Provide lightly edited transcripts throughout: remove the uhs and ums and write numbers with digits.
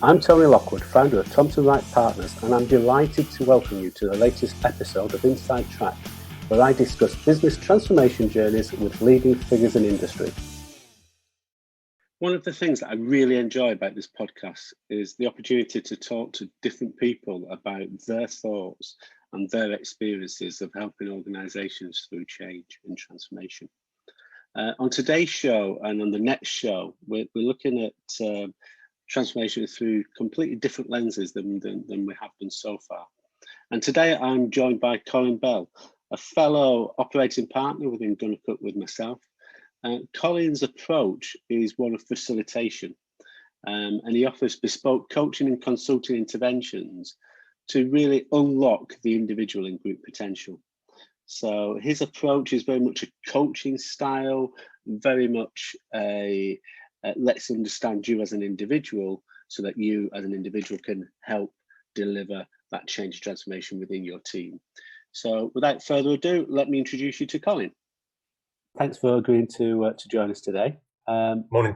I'm Tony Lockwood, founder of Thomson Wright Partners, and I'm delighted to welcome you to the latest episode of Inside Track, where I discuss business transformation journeys with leading figures in industry. One of the things that I really enjoy about this podcast is the opportunity to talk to different people about their thoughts and their experiences of helping organisations through change and transformation. On today's show and on the next show, we're looking at transformation through completely different lenses than we have done so far. And today I'm joined by Colin Bell, a fellow operating partner within Gunnar Cook with myself. Colin's approach is one of facilitation, and he offers bespoke coaching and consulting interventions to really unlock the individual and group potential. So his approach is very much a coaching style, very much a let's understand you as an individual so that you as an individual can help deliver that change and transformation within your team. So without further ado, let me introduce you to Colin. Thanks for agreeing to join us today. Morning.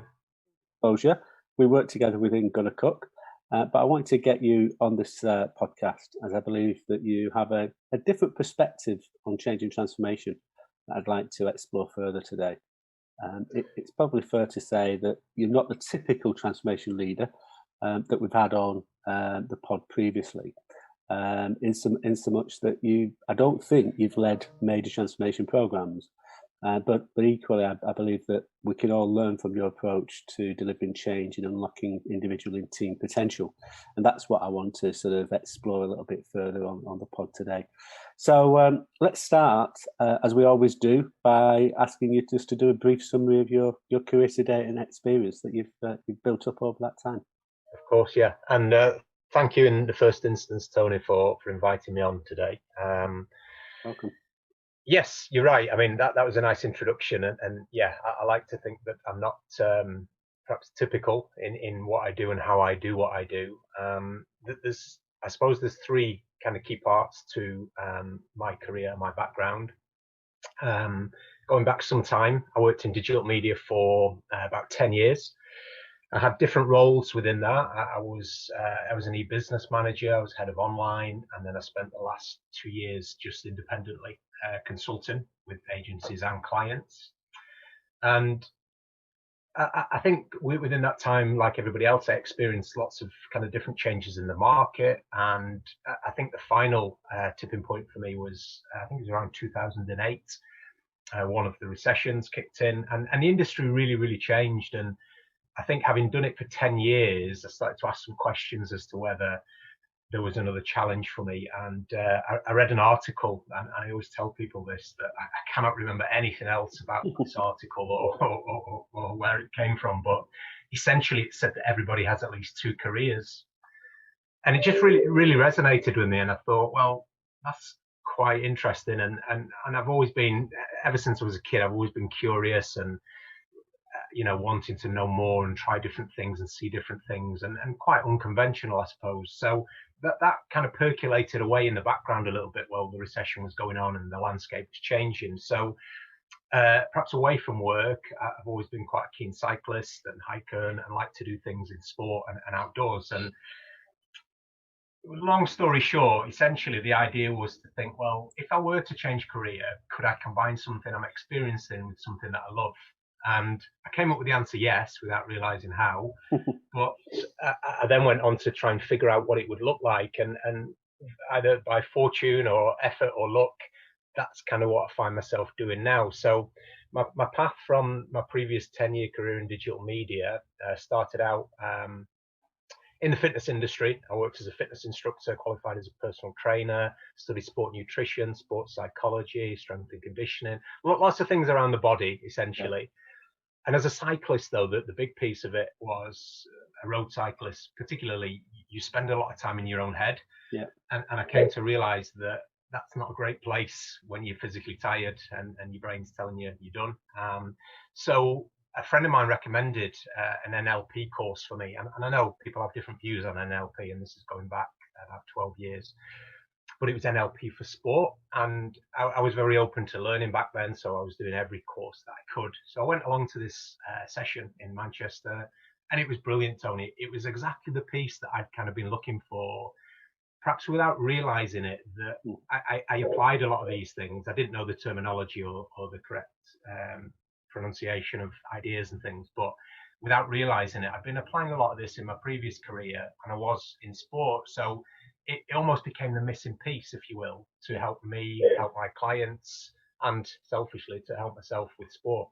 Exposure. We work together within Gunnar Cook, but I wanted to get you on this podcast as I believe that you have a different perspective on change and transformation that I'd like to explore further today. It's probably fair to say that you're not the typical transformation leader that we've had on the pod previously, in so much that I don't think you've led major transformation programs. But equally, I believe that we can all learn from your approach to delivering change and unlocking individual and team potential. And that's what I want to sort of explore a little bit further on the pod today. So let's start, as we always do, by asking you just to do a brief summary of your career to date and experience that you've built up over that time. Of course, yeah. And thank you in the first instance, Tony, for inviting me on today. Welcome. Yes, you're right. I mean, that was a nice introduction. And yeah, I like to think that I'm not perhaps typical in what I do and how I do what I do. I suppose there's three kind of key parts to my career, my background. Going back some time, I worked in digital media for about 10 years. I had different roles within that. I was an e-business manager. I was head of online, and then I spent the last 2 years just independently consulting with agencies and clients. And I think within that time, like everybody else, I experienced lots of kind of different changes in the market. And I think the final tipping point for me was, I think it was around 2008. One of the recessions kicked in, and the industry really, really changed. And I think having done it for 10 years, I started to ask some questions as to whether there was another challenge for me. And I read an article, and I always tell people this, that I cannot remember anything else about this article or where it came from. But essentially, it said that everybody has at least two careers. And it just really, really resonated with me. And I thought, well, that's quite interesting. And I've always been, ever since I was a kid, I've always been curious and wanting to know more and try different things and see different things and quite unconventional, I suppose. So that kind of percolated away in the background a little bit while the recession was going on and the landscape was changing. So perhaps away from work, I've always been quite a keen cyclist and hiker and like to do things in sport and outdoors. And long story short, essentially the idea was to think, well, if I were to change career, could I combine something I'm experiencing with something that I love? And I came up with the answer yes, without realizing how. But I then went on to try and figure out what it would look like. And either by fortune or effort or luck, that's kind of what I find myself doing now. So my path from my previous 10-year career in digital media started out in the fitness industry. I worked as a fitness instructor, qualified as a personal trainer, studied sport nutrition, sports psychology, strength and conditioning, lots of things around the body, essentially. Yeah. And as a cyclist, though, the big piece of it was a road cyclist, particularly, you spend a lot of time in your own head. Yeah. And I came to realize that that's not a great place when you're physically tired and your brain's telling you you're done. So a friend of mine recommended an NLP course for me. And I know people have different views on NLP, and this is going back about 12 years. But it was NLP for sport, and I was very open to learning back then, so I was doing every course that I could. So I went along to this session in Manchester, And it was brilliant, Tony. It was exactly the piece that I'd kind of been looking for, perhaps without realizing it, that I applied a lot of these things. I didn't know the terminology or the correct pronunciation of ideas and things, but without realizing it, I've been applying a lot of this in my previous career, and I was in sport. So it almost became the missing piece, if you will, to help me, help my clients, and selfishly to help myself with sport.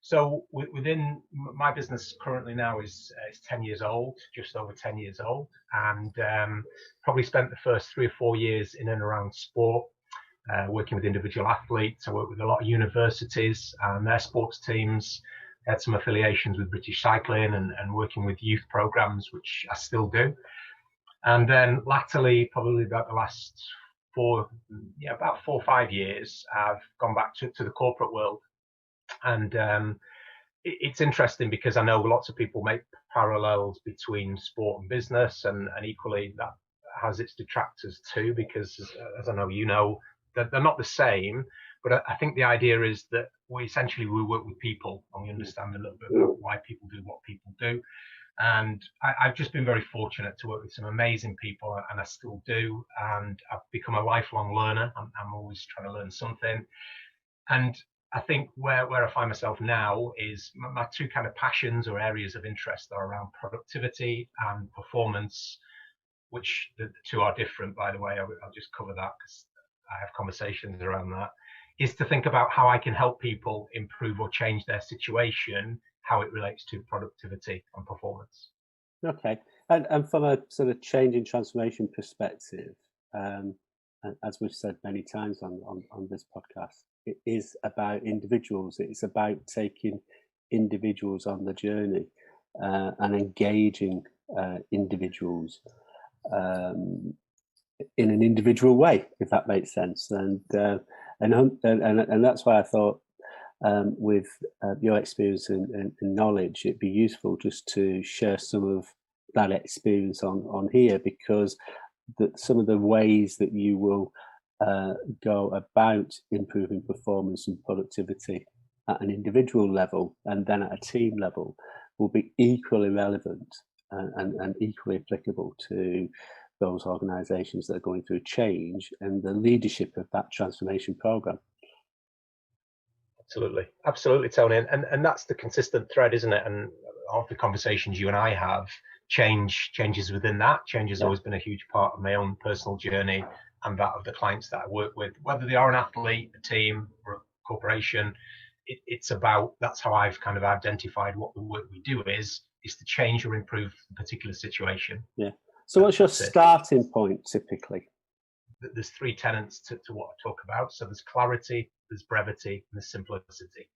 So within my business currently now is 10 years old, just over 10 years old, and probably spent the first 3 or 4 years in and around sport, working with individual athletes. I work with a lot of universities and their sports teams. I had some affiliations with British Cycling and working with youth programs, which I still do. And then latterly, probably about the last about 4 or 5 years, I've gone back to the corporate world. And it's interesting because I know lots of people make parallels between sport and business, and equally that has its detractors too, because as I know you know, they're not the same. But I think the idea is that we work with people, and we understand a little bit about why people do what people do. And I've just been very fortunate to work with some amazing people, and I still do. And I've become a lifelong learner. I'm always trying to learn something. And I think where I find myself now is my two kind of passions or areas of interest are around productivity and performance, which the two are different, by the way. I'll just cover that because I have conversations around that, is to think about how I can help people improve or change their situation, how it relates to productivity and performance. Okay. And from a sort of change and transformation perspective, as we've said many times on this podcast, it is about individuals. It's about taking individuals on the journey and engaging individuals in an individual way, if that makes sense. And that's why I thought with your experience and knowledge, it'd be useful just to share some of that experience on here, because some of the ways that you will go about improving performance and productivity at an individual level and then at a team level will be equally relevant and equally applicable to those organizations that are going through change and the leadership of that transformation program. Absolutely, Tony. And that's the consistent thread, isn't it? And all the conversations you and I have, changes within that. Change has always been a huge part of my own personal journey and that of the clients that I work with, whether they are an athlete, a team, or a corporation. It's about, that's how I've kind of identified what the work we do is to change or improve a particular situation. Yeah. So what's your starting point typically? There's 3 tenets to what I talk about. So there's clarity, there's brevity, and there's simplicity.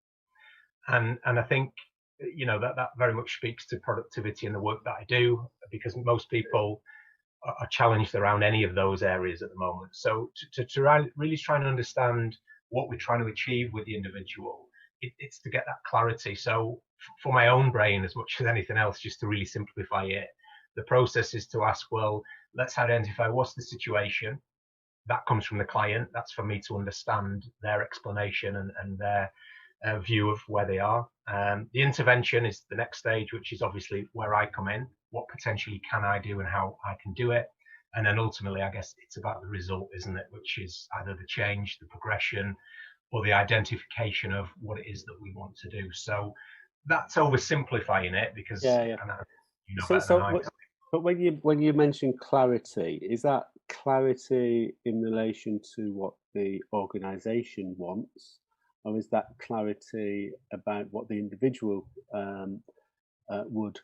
And I think, you know, that very much speaks to productivity in the work that I do, because most people are challenged around any of those areas at the moment. So to really try and understand what we're trying to achieve with the individual, it's to get that clarity. So for my own brain, as much as anything else, just to really simplify it, the process is to ask, well, let's identify what's the situation. That comes from the client. That's for me to understand their explanation and their view of where they are. The intervention is the next stage, which is obviously where I come in. What potentially can I do and how I can do it? And then ultimately, I guess it's about the result, isn't it? Which is either the change, the progression, or the identification of what it is that we want to do. So that's oversimplifying it, because but when you mention clarity, is that clarity in relation to what the organization wants, or is that clarity about what the individual would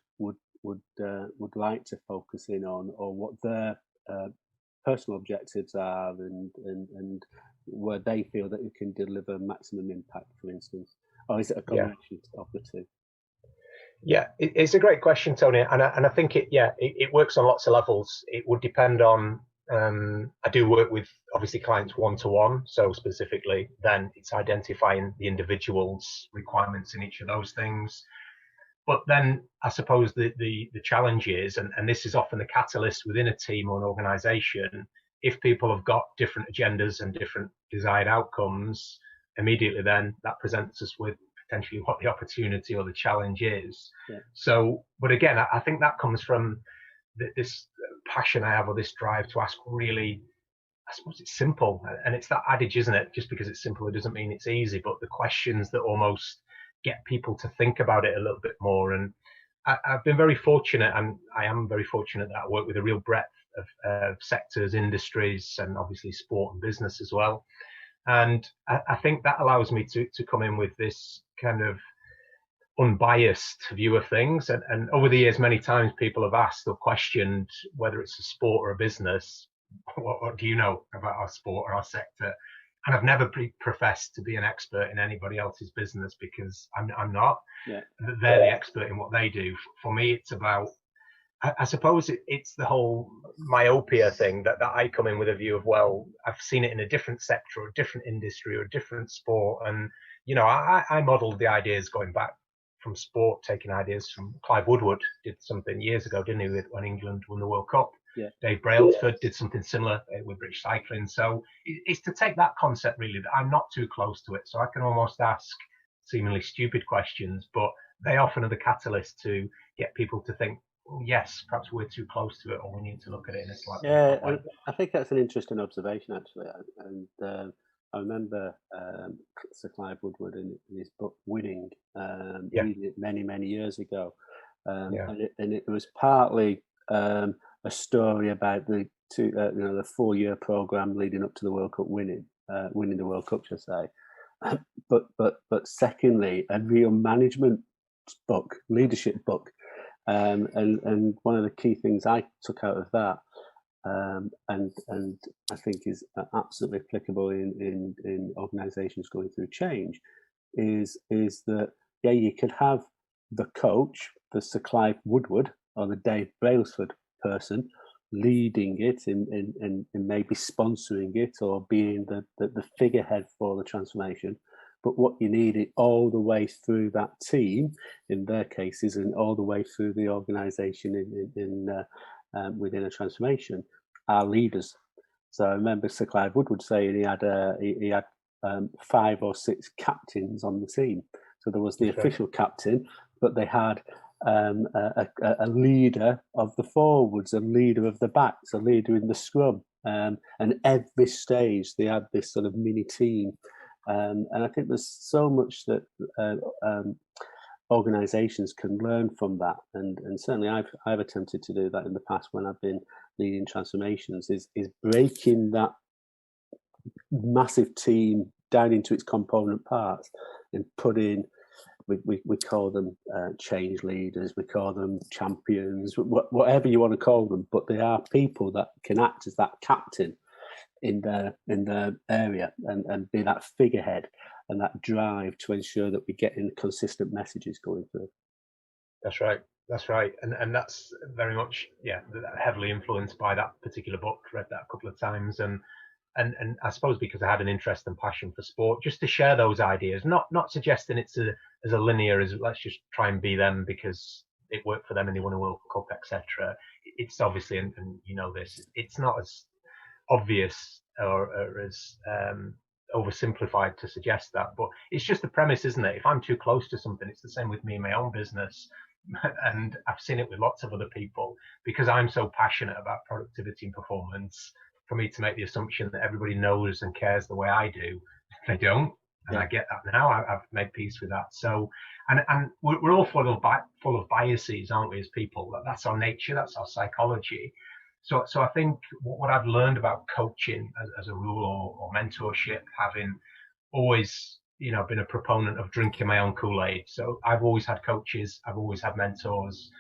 like to focus in on, or what their personal objectives are, and where they feel that it can deliver maximum impact, for instance? Or is it a combination of the two? Yeah, it's a great question, Tony, and I think it works on lots of levels. It would depend on, I do work with obviously clients one-to-one, so specifically then it's identifying the individual's requirements in each of those things. But then I suppose the challenge is, and this is often the catalyst within a team or an organization, if people have got different agendas and different desired outcomes, immediately then that presents us with potentially what the opportunity or the challenge is. Yeah. So, but again, I think that comes from this passion I have, or this drive to ask really, I suppose it's simple, and it's that adage, isn't it? Just because it's simple, it doesn't mean it's easy, but the questions that almost get people to think about it a little bit more. And I've been very fortunate, and I am very fortunate that I work with a real breadth of sectors, industries, and obviously sport and business as well. And I think that allows me to come in with this kind of unbiased view of things. And over the years, many times people have asked or questioned whether it's a sport or a business, what do you know about our sport or our sector? And I've never professed to be an expert in anybody else's business, because I'm not. Yeah. They're the expert in what they do. For me, it's about, I suppose it's the whole myopia thing that I come in with a view of, well, I've seen it in a different sector or a different industry or a different sport. And, I modeled the ideas going back from sport, taking ideas from Clive Woodward, did something years ago, didn't he, when England won the World Cup. Yeah. Dave Brailsford did something similar with British cycling. So it's to take that concept, really, that I'm not too close to it. So I can almost ask seemingly stupid questions, but they often are the catalyst to get people to think, yes, perhaps we're too close to it, or we need to look at it in a slightly different way. I think that's an interesting observation, actually. And I remember Sir Clive Woodward in his book Winning, reading it many years ago, and it was partly a story about the 4-year program leading up to the World Cup winning the World Cup, should I say. But secondly, a real management book, leadership book. And one of the key things I took out of that, and I think is absolutely applicable in organisations going through change, is that you could have the coach, the Sir Clive Woodward or the Dave Brailsford person, leading it in maybe sponsoring it or being the figurehead for the transformation. But what you need it all the way through that team, in their cases, and all the way through the organisation within a transformation, are leaders. So I remember Sir Clive Woodward saying he had 5 or 6 captains on the team. So there was the official captain, but they had a leader of the forwards, a leader of the backs, a leader in the scrum, and every stage they had this sort of mini team. And I think there's so much that organisations can learn from that, and certainly I've attempted to do that in the past when I've been leading transformations. Is breaking that massive team down into its component parts and put in. We call them change leaders, we call them champions, whatever you want to call them, but they are people that can act as that captain in their area and be that figurehead and that drive to ensure that we're getting consistent messages going through. That's right. And that's very much, heavily influenced by that particular book. Read that a couple of times, and I suppose because I had an interest and passion for sport, just to share those ideas, not suggesting it's as a linear as let's just try and be them because it worked for them and they won a World Cup, etc. It's obviously, and you know this, it's not as obvious or as oversimplified to suggest that, but it's just the premise, isn't it? If I'm too close to something, it's the same with me in my own business, and I've seen it with lots of other people, because I'm so passionate about productivity and performance. For me to make the assumption that everybody knows and cares the way I do, they don't, and I get that now. I've made peace with that. So, and we're all full of biases, aren't we, as people? That's our nature, that's our psychology. So I think what I've learned about coaching as a rule, or mentorship, having always been a proponent of drinking my own Kool-Aid. So I've always had coaches, I've always had mentors,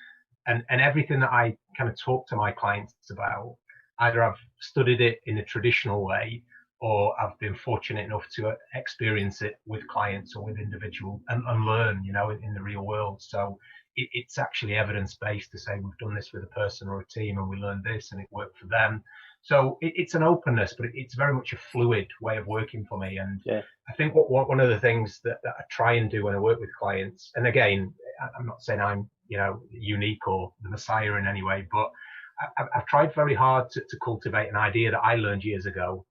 and everything that I kind of talk to my clients about, either I've studied it in a traditional way, or I've been fortunate enough to experience it with clients or with individuals and learn, in the real world. So it's actually evidence-based to say we've done this with a person or a team and we learned this and it worked for them. So it's an openness, but it's very much a fluid way of working for me. And I think one of the things that I try and do when I work with clients, and again, I'm not saying I'm, unique or the messiah in any way, but I've tried very hard to cultivate an idea that I learned years ago,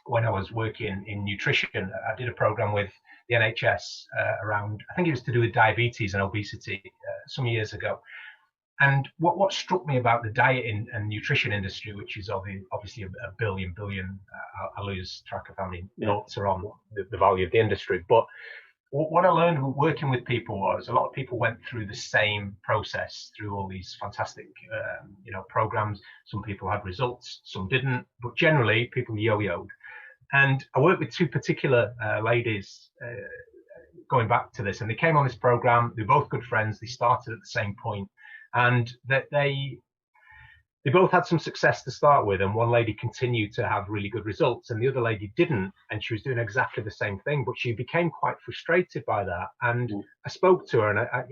when I was working in nutrition. I did a program with the NHS around, I think it was to do with diabetes and obesity some years ago. And what struck me about the diet and nutrition industry, which is obviously a billion, I lose track of how many notes are on the value of the industry. But what I learned working with people was a lot of people went through the same process through all these fantastic, programs. Some people had results, some didn't, but generally people yo-yoed. And I worked with two particular ladies going back to this, and they came on this program. They're both good friends. They started at the same point. And that they both had some success to start with, and one lady continued to have really good results, and the other lady didn't, and she was doing exactly the same thing, but she became quite frustrated by that. And I spoke to her, and I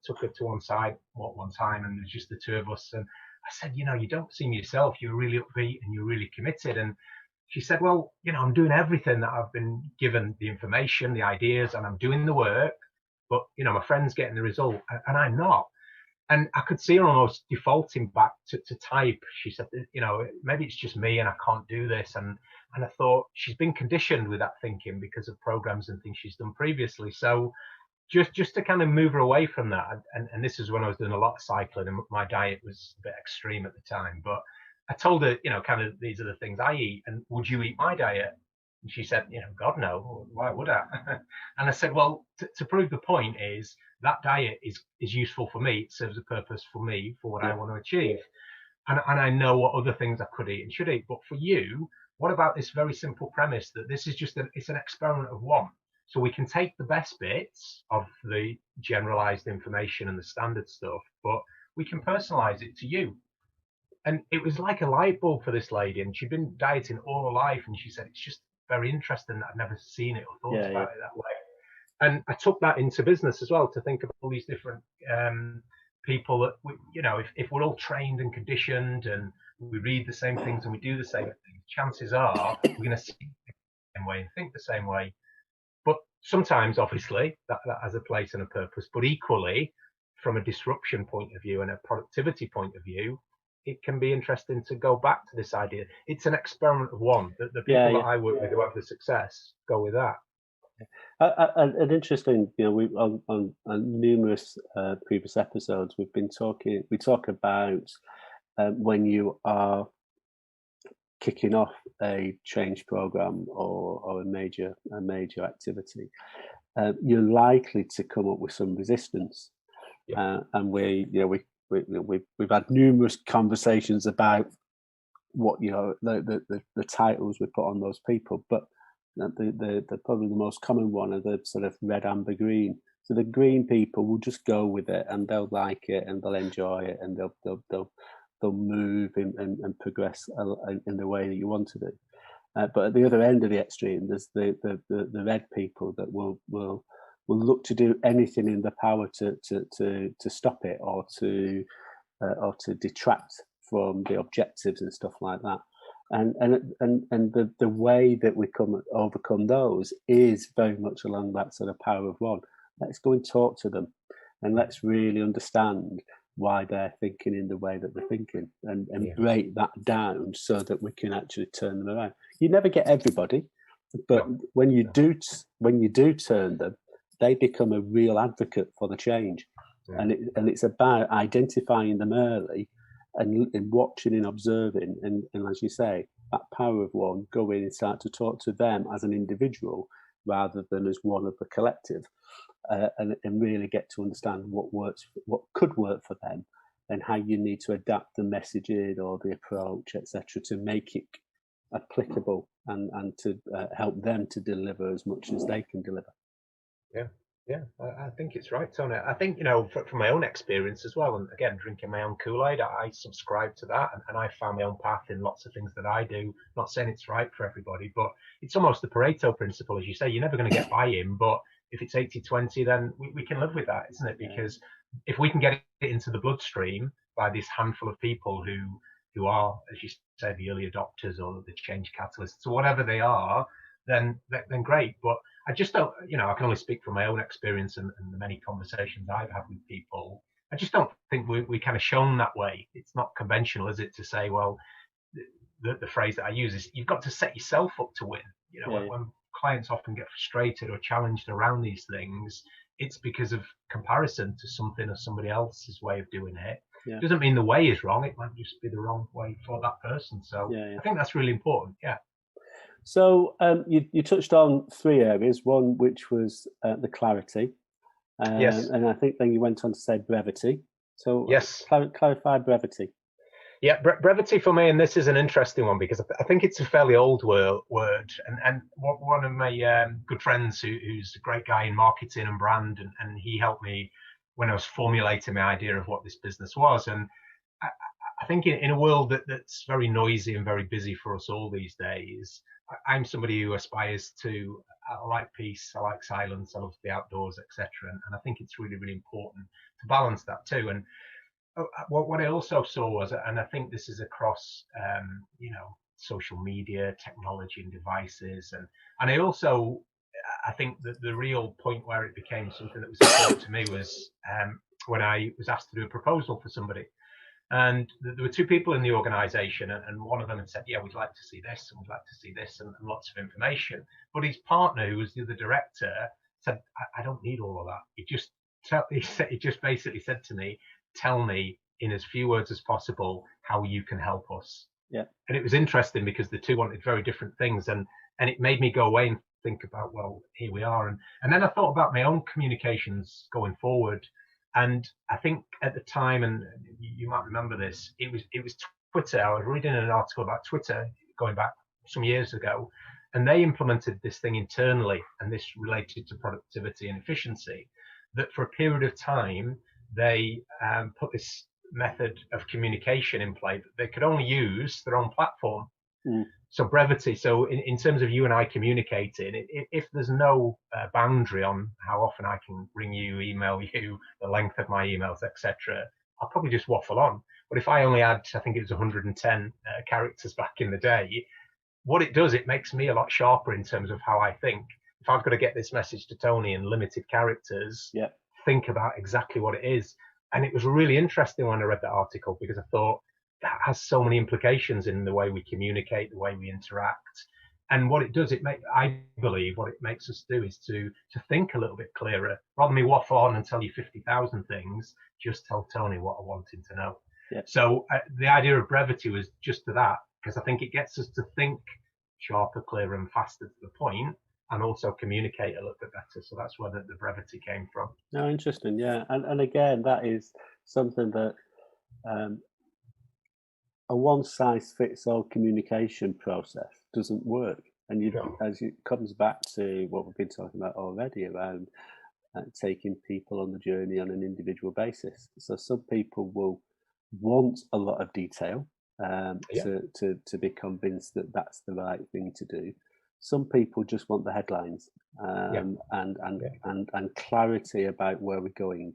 took her to one side one time, and it was just the two of us, and I said, you don't seem yourself. You're really upbeat and you're really committed. And she said, well, I'm doing everything that I've been given, the information, the ideas, and I'm doing the work, but my friend's getting the result, and I'm not. And I could see her almost defaulting back to type. She said, maybe it's just me and I can't do this. And I thought she's been conditioned with that thinking because of programs and things she's done previously. So just to kind of move her away from that. And this is when I was doing a lot of cycling and my diet was a bit extreme at the time. But I told her, kind of these are the things I eat. And would you eat my diet? And she said, God, no, why would I? And I said, well, to prove the point is that diet is useful for me. It serves a purpose for me, for what I want to achieve. And I know what other things I could eat and should eat. But for you, what about this very simple premise that this is it's an experiment of one. So we can take the best bits of the generalized information and the standard stuff, but we can personalize it to you. And it was like a light bulb for this lady. And she'd been dieting all her life. And she said, it's just very interesting that I've never seen it or thought about it that way. And I took that into business as well, to think of all these different people that, if we're all trained and conditioned and we read the same things and we do the same things, chances are we're going to see the same way and think the same way. But sometimes, obviously, that has a place and a purpose. But equally, from a disruption point of view and a productivity point of view, it can be interesting to go back to this idea. It's an experiment of one. The people that I work with who have the success go with that. And interesting, we on numerous previous episodes we talk about when you are kicking off a change program or a major activity, you're likely to come up with some resistance, and we've had numerous conversations about what the titles we put on those people, but the probably the most common one are the sort of red, amber, green. So the green people will just go with it and they'll like it and they'll enjoy it and they'll move and progress in the way that you want to do. But at the other end of the extreme, there's the red people that will look to do anything in their power to stop it or to detract from the objectives and stuff like that. And the way that we overcome those is very much along that sort of power of one. Let's go and talk to them, and let's really understand why they're thinking in the way that they're thinking, and break that down so that we can actually turn them around. You never get everybody, but when you do turn them, they become a real advocate for the change, and it's about identifying them early. And watching and observing, and as you say, that power of one, go in and start to talk to them as an individual rather than as one of the collective, and really get to understand what could work for them, and how you need to adapt the messaging or the approach, etc., to make it applicable and to help them to deliver as much as they can deliver. Yeah, I think it's right, Tony. I think, from my own experience as well, and again, drinking my own Kool-Aid, I subscribe to that, and I found my own path in lots of things that I do. Not saying it's right for everybody, but it's almost the Pareto principle, as you say. You're never going to get buy-in, but if it's 80-20, then we can live with that, isn't it? Because if we can get it into the bloodstream by this handful of people who are, as you say, the early adopters or the change catalysts or whatever they are, then great. But I just don't, I can only speak from my own experience and the many conversations I've had with people. I just don't think we kind of shown that way. It's not conventional, is it, to say, well, the phrase that I use is you've got to set yourself up to win. You know, when clients often get frustrated or challenged around these things, it's because of comparison to something or somebody else's way of doing it. Yeah. Doesn't mean the way is wrong. It might just be the wrong way for that person. So I think that's really important. Yeah. So you touched on 3 areas. One which was the clarity, yes, and I think then you went on to say brevity. So yes, clarify brevity. Yeah, brevity for me, and this is an interesting one because I think it's a fairly old word. And one of my good friends who's a great guy in marketing and brand, and he helped me when I was formulating my idea of what this business was. And I think in a world that's very noisy and very busy for us all these days, I'm somebody who aspires to, I like peace, I like silence, I love the outdoors, etc. And I think it's really, really important to balance that too. And what I also saw was, and I think this is across, social media, technology and devices. And I think that the real point where it became something that was important to me was when I was asked to do a proposal for somebody. And there were 2 people in the organization, and one of them had said, yeah, we'd like to see this, and we'd like to see this, and lots of information. But his partner, who was the other director, said, I don't need all of that. He just basically said to me, tell me in as few words as possible how you can help us. Yeah. And it was interesting because the 2 wanted very different things, and it made me go away and think about, well, here we are. And then I thought about my own communications going forward. And I think at the time, and you might remember this, it was Twitter. I was reading an article about Twitter going back some years ago, and they implemented this thing internally, and this related to productivity and efficiency, that for a period of time, they put this method of communication in play that they could only use their own platform. So brevity. So in terms of you and I communicating, if there's no boundary on how often I can ring you, email you, the length of my emails, etc., I'll probably just waffle on. But if I only had, I think it was 110 characters back in the day, what it does, it makes me a lot sharper in terms of how I think. If I've got to get this message to Tony in limited characters, think about exactly what it is. And it was really interesting when I read that article, because I thought, that has so many implications in the way we communicate, the way we interact. And what it does, I believe what it makes us do is to think a little bit clearer. Rather than me waffle on and tell you 50,000 things, just tell Tony what I want him to know. Yeah. So the idea of brevity was just to that, because I think it gets us to think sharper, clearer and faster to the point, and also communicate a little bit better. So that's where the brevity came from. Oh, interesting. Yeah. And again, that is something that a one-size-fits-all communication process doesn't work. And as it comes back to what we've been talking about already around taking people on the journey on an individual basis. So some people will want a lot of detail to be convinced that that's the right thing to do. Some people just want the headlines and clarity about where we're going.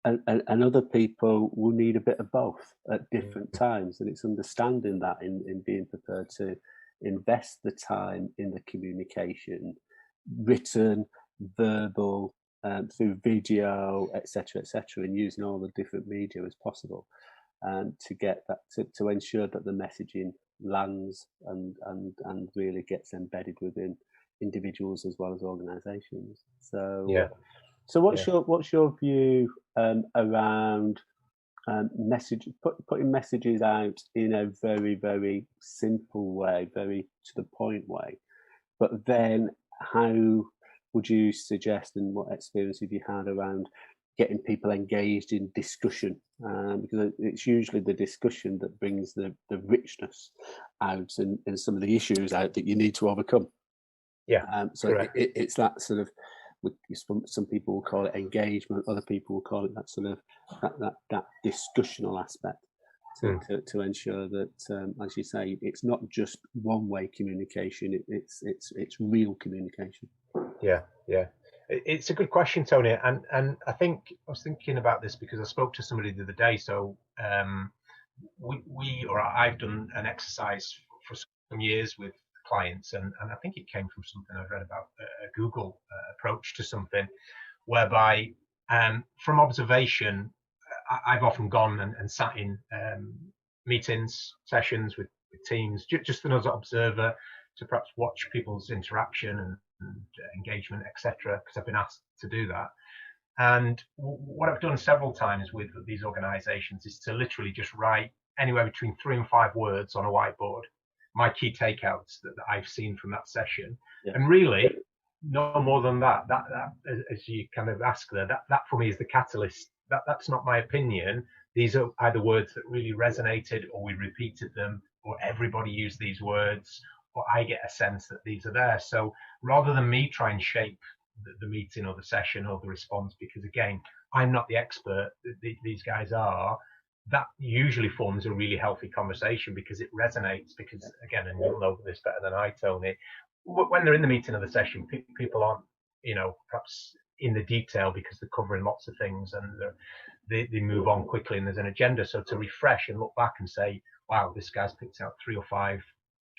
And other people will need a bit of both at different times. And it's understanding that in being prepared to invest the time in the communication, written, verbal, through video, etc., and using all the different media as possible, to get that to ensure that the messaging lands and really gets embedded within individuals as well as organisations. So So what's your view around putting messages out in a very, very simple way, very to the point way, but then how would you suggest, and what experience have you had around getting people engaged in discussion? Because it's usually the discussion that brings the richness out and some of the issues out that you need to overcome. So it's that sort of, some people will call it engagement, other people will call it that sort of that discussional aspect to ensure that, as you say, it's not just one-way communication; it's real communication. Yeah. It's a good question, Tony, and I think I was thinking about this because I spoke to somebody the other day. So I've done an exercise for some years with clients, and I think it came from something I've read about a Google approach to something, whereby from observation, I've often gone and sat in meetings, sessions with teams, just another observer to perhaps watch people's interaction and engagement, etc. Because I've been asked to do that. And what I've done several times with these organisations is to literally just write anywhere between 3 and 5 words on a whiteboard, my key takeouts that I've seen from that session, and really no more than that. That as you kind of ask there, that for me is the catalyst. That's not my opinion. These are either words that really resonated, or we repeated them, or everybody used these words, or I get a sense that these are there. So rather than me try and shape the meeting or the session or the response, because again, I'm not the expert, these guys are, that usually forms a really healthy conversation because it resonates. Because again, and you'll know this better than I, Tony, when they're in the meeting or the session, people aren't, perhaps in the detail because they're covering lots of things, and they move on quickly and there's an agenda. So to refresh and look back and say, wow, this guy's picked out 3 or 5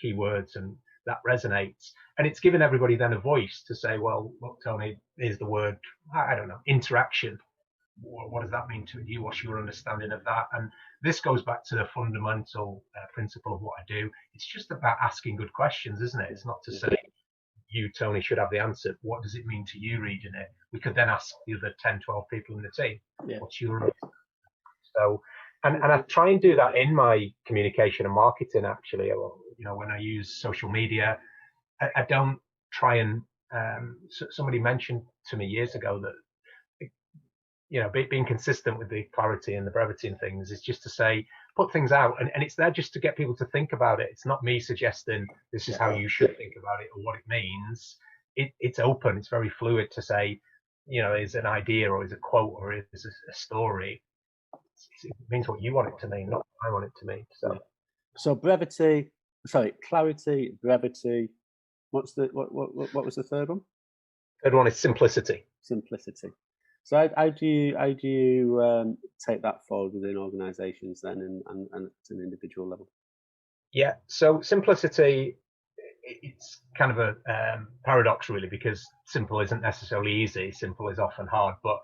keywords and that resonates, and it's given everybody then a voice to say, well, look, Tony, here's the word, I don't know, interaction. What does that mean to you? What's your understanding of that? And this goes back to the fundamental principle of what I do. It's just about asking good questions, isn't it? It's not to say you, Tony, should have the answer. What does it mean to you reading it? We could then ask the other 10, 12 people in the team, what's your understanding? So, and I try and do that in my communication and marketing, actually. When I use social media, I don't try and, somebody mentioned to me years ago that, being consistent with the clarity and the brevity and things is just to say, put things out, and it's there just to get people to think about it. It's not me suggesting this is how you should think about it or what it means. It's open, it's very fluid to say, is an idea or is a quote or is a story. It means what you want it to mean, not what I want it to mean. So clarity, brevity. What was the third one? Third one is simplicity. Simplicity. So how do you take that forward within organisations then, and at an individual level? Yeah. So simplicity, it's kind of a paradox really, because simple isn't necessarily easy. Simple is often hard, but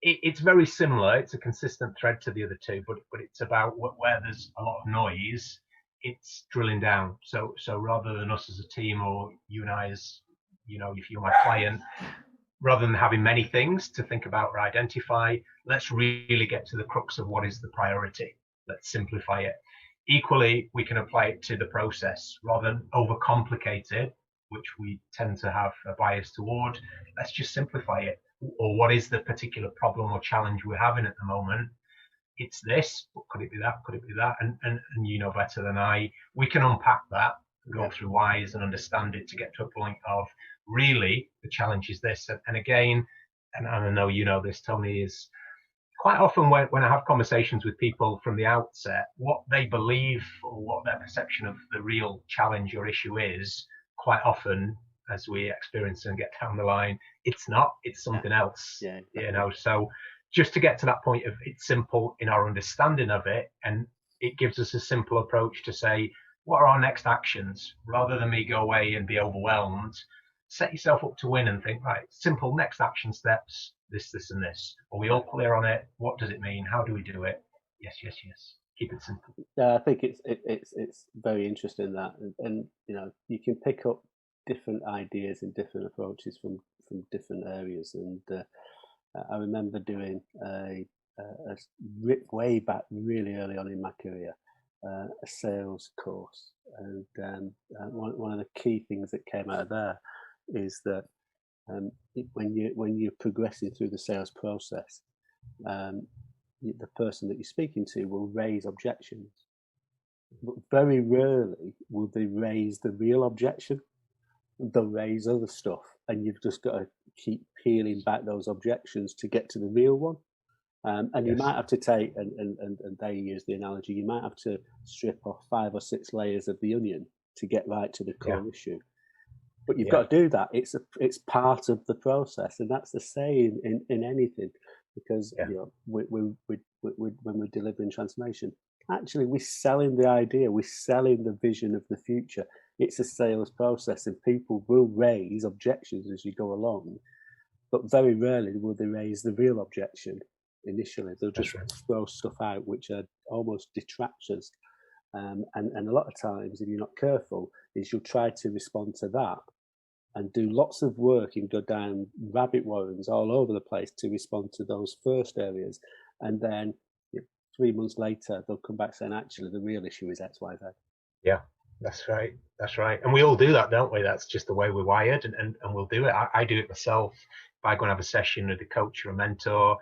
it's very similar. It's a consistent thread to the other two, but it's about where there's a lot of noise, it's drilling down. So rather than us as a team, or you and I as, if you're my client, rather than having many things to think about or identify, let's really get to the crux of what is the priority. Let's simplify it. Equally, we can apply it to the process rather than overcomplicate it, which we tend to have a bias toward. Let's just simplify it. Or what is the particular problem or challenge we're having at the moment? It's this, but could it be that? Could it be that? And you know better than I, we can unpack that, go through whys and understand it to get to a point of really the challenge is this. And again, and I know you know this, Tony, is quite often when I have conversations with people from the outset, what they believe or what their perception of the real challenge or issue is, quite often, as we experience and get down the line, it's not, it's something else. So just to get to that point of it's simple in our understanding of it, and it gives us a simple approach to say, what are our next actions? Rather than me go away and be overwhelmed, set yourself up to win and think, right, simple next action steps, this, and this. Are we all clear on it? What does it mean? How do we do it? Yes. Keep it simple. Yeah, I think it's very interesting that, and you can pick up different ideas and different approaches from different areas. And I remember doing a way back really early on in my career, a sales course, and one of the key things that came out of there is that when you're progressing through the sales process, the person that you're speaking to will raise objections, but very rarely will they raise the real objection. They'll raise other stuff, and you've just got to keep peeling back those objections to get to the real one. And you might have to take, and they use the analogy, you might have to strip off 5 or 6 layers of the onion to get right to the core issue. But you've got to do that. It's part of the process, and that's the same in anything, because when we're delivering transformation, actually we're selling the idea, we're selling the vision of the future. It's a sales process, and people will raise objections as you go along, but very rarely will they raise the real objection initially. They'll just throw stuff out which are almost detractors And a lot of times, if you're not careful, is you'll try to respond to that and do lots of work and go down rabbit warrens all over the place to respond to those first areas. And then 3 months later, they'll come back saying, actually, the real issue is X, Y, Z. Yeah, that's right. That's right. And we all do that, don't we? That's just the way we're wired, and we'll do it. I do it myself. If I go and have a session with a coach or a mentor,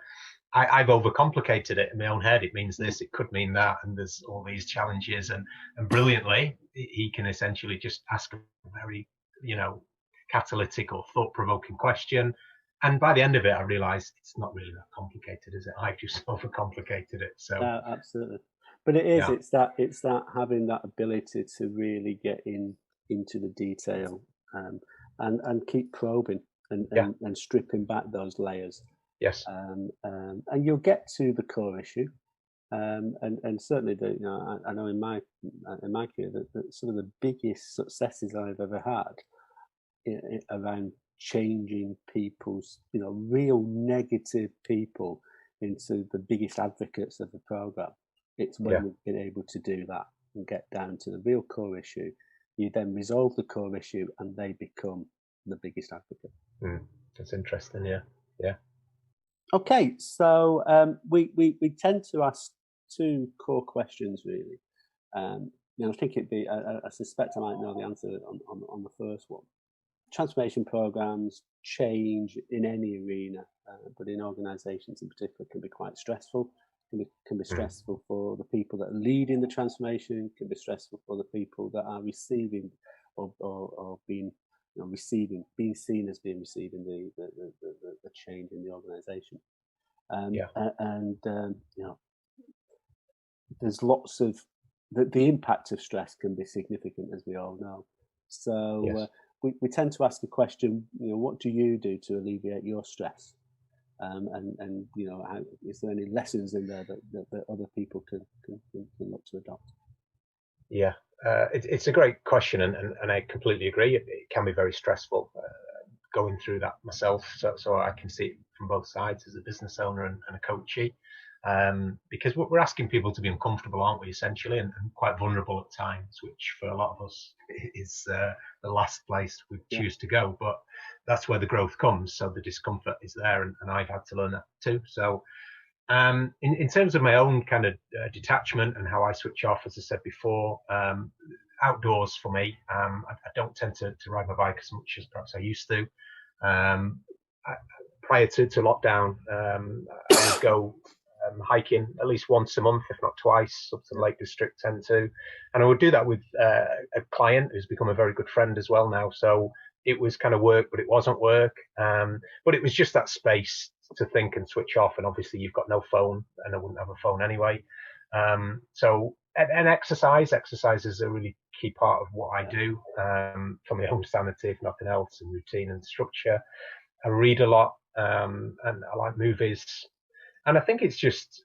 I've overcomplicated it in my own head. It means this, it could mean that, and there's all these challenges. And brilliantly, he can essentially just ask a very, catalytic or thought-provoking question. And by the end of it, I realised it's not really that complicated, is it? I've just overcomplicated it. So absolutely. But it is. Yeah. It's that having that ability to really get into the detail, and keep probing and stripping back those layers. Yes. And you'll get to the core issue. And certainly, I know in my career that some of the biggest successes I've ever had around changing people's, real negative people into the biggest advocates of the program. It's when we've been able to do that and get down to the real core issue. You then resolve the core issue, and they become the biggest advocate. That's interesting. Yeah. Okay, so we tend to ask two core questions, really. I think it'd be. I suspect I might know the answer on the first one. Transformation programs, change in any arena, but in organisations in particular, can be quite stressful. Can be stressful for the people that are leading the transformation. Can be stressful for the people that are receiving or being being seen as being receiving the change in the organisation. There's lots of the impact of stress can be significant, as we all know. So we tend to ask the question, what do you do to alleviate your stress? And is there any lessons in there that other people can look to adopt? Yeah, it's a great question, and I completely agree. It can be very stressful going through that myself, so I can see it from both sides as a business owner and a coachee, because we're asking people to be uncomfortable, aren't we, essentially, and quite vulnerable at times, which for a lot of us is the last place we choose to go. But that's where the growth comes. So the discomfort is there, and I've had to learn that too. So in terms of my own kind of detachment and how I switch off, as I said before, outdoors for me, I don't tend to ride my bike as much as perhaps I used to. Prior to lockdown, I would go hiking at least once a month, if not twice, up to the Lake District 10-2. And I would do that with a client who's become a very good friend as well now. So it was kind of work, but it wasn't work. But it was just that space to think and switch off. And obviously you've got no phone, and I wouldn't have a phone anyway. And exercise is a really key part of what I do, for my own sanity, if nothing else, and routine and structure. I read a lot, and I like movies. And I think it's just,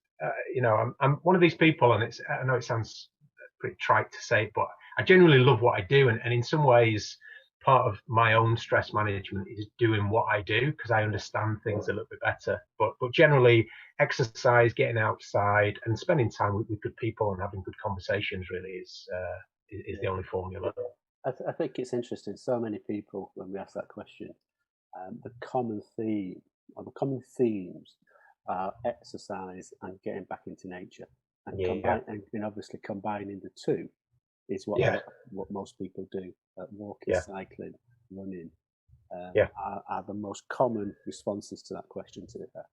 I'm one of these people, and I know it sounds pretty trite to say, but I genuinely love what I do. And in some ways, part of my own stress management is doing what I do, because I understand things a little bit better. But generally, exercise, getting outside, and spending time with good people and having good conversations really is the only formula. I think it's interesting. So many people, when we ask that question, the common theme or the common themes are exercise and getting back into nature, and obviously combining the two is what most people do. Walking, cycling, running are the most common responses to that question, to be fair.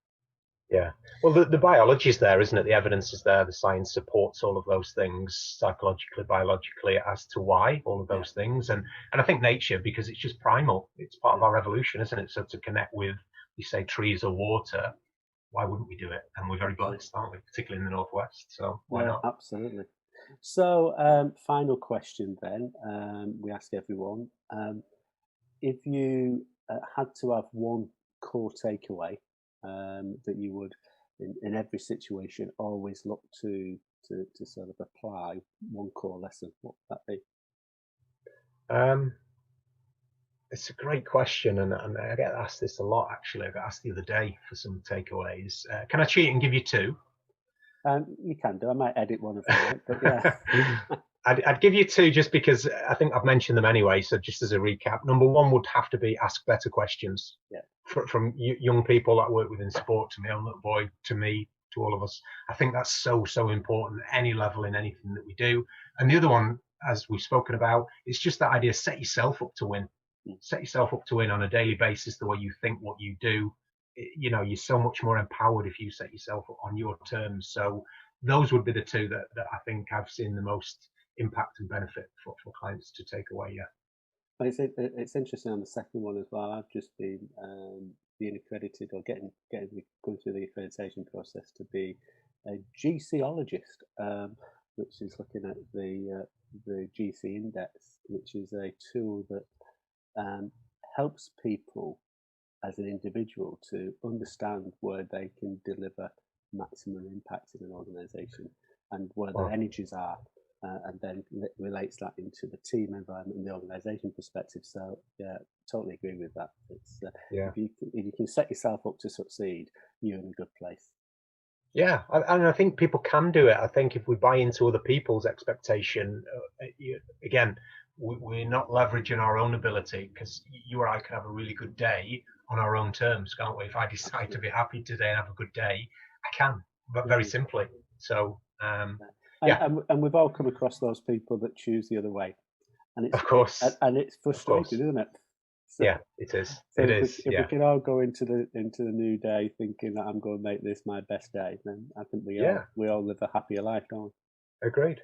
Yeah. Well, the biology is there, isn't it? The evidence is there. The science supports all of those things, psychologically, biologically, as to why all of those things. And I think nature, because it's just primal, it's part of our evolution, isn't it? So to connect with, you say, trees or water, why wouldn't we do it? And we're very blessed, aren't we? Particularly in the Northwest. So why not? Absolutely. So final question then, we ask everyone, if you had to have one core takeaway that you would, in every situation, always look to sort of apply, one core lesson, what would that be? It's a great question, and I get asked this a lot, actually. I got asked the other day for some takeaways. Can I cheat and give you two? You can do. I might edit one of them, but yeah. I'd give you 2 just because I think I've mentioned them anyway. So just as a recap, number 1 would have to be ask better questions. Yeah. From young people that work within sport, to my own little boy, to me, to all of us. I think that's so important at any level in anything that we do. And the other one, as we've spoken about, it's just that idea: set yourself up to win. Set yourself up to win on a daily basis. The way you think, what you do, you're so much more empowered if you set yourself up on your terms. So those would be the 2 that I think I've seen the most impact and benefit for clients to take away. Yeah. But it's interesting on the second one as well. I've just been being accredited or going through the accreditation process to be a GCologist, which is looking at the GC Index, which is a tool that helps people as an individual to understand where they can deliver maximum impact in an organisation and where their energies are. And then relates that into the team environment and the organisation perspective. So yeah, totally agree with that. It's if you can set yourself up to succeed, you're in a good place. Yeah, and I think people can do it. I think if we buy into other people's expectation, again, we're not leveraging our own ability, because you or I can have a really good day on our own terms, can't we? If I decide to be happy today and have a good day, I can, but very simply. So. And we've all come across those people that choose the other way, and it's of course, and it's frustrating, isn't it? So, yeah, it is. So if we can all go into the new day thinking that I'm going to make this my best day, then I think we all live a happier life, don't we? Agreed.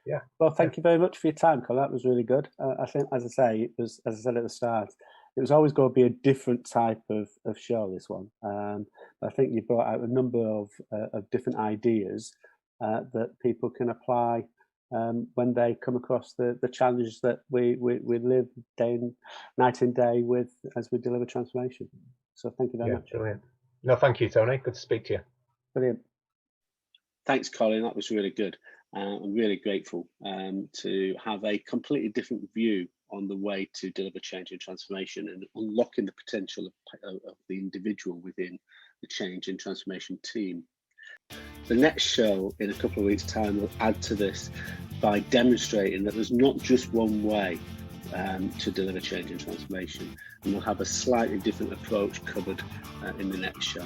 Yeah. Well, thank you very much for your time, Colin. That was really good. I think, as I say, it was, as I said at the start, it was always going to be a different type of show, this one. I think you brought out a number of different ideas that people can apply when they come across the challenges that we live night and day with as we deliver transformation. So thank you very much. Brilliant. No, thank you, Tony. Good to speak to you. Brilliant. Thanks, Colin. That was really good. I'm really grateful to have a completely different view on the way to deliver change and transformation and unlocking the potential of the individual within the change and transformation team. The next show in a couple of weeks' time will add to this by demonstrating that there's not just one way to deliver change and transformation, and we'll have a slightly different approach covered in the next show.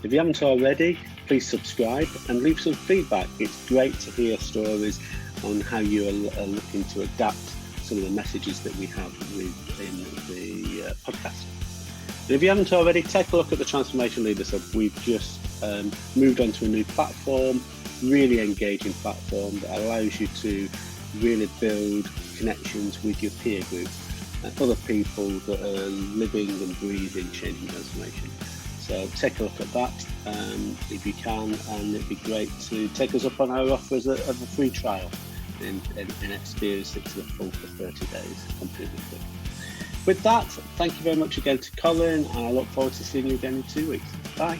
If you haven't already, please subscribe and leave some feedback. It's great to hear stories on how you are looking to adapt some of the messages that we have within the podcast. And if you haven't already, take a look at the Transformation Leaders Hub. We've just moved on to a new platform, really engaging platform that allows you to really build connections with your peer group and other people that are living and breathing change and transformation. So take a look at that if you can, and it'd be great to take us up on our offer of a free trial and experience it to the full for 30 days completely free. With that, thank you very much again to Colin, and I look forward to seeing you again in 2 weeks. Bye.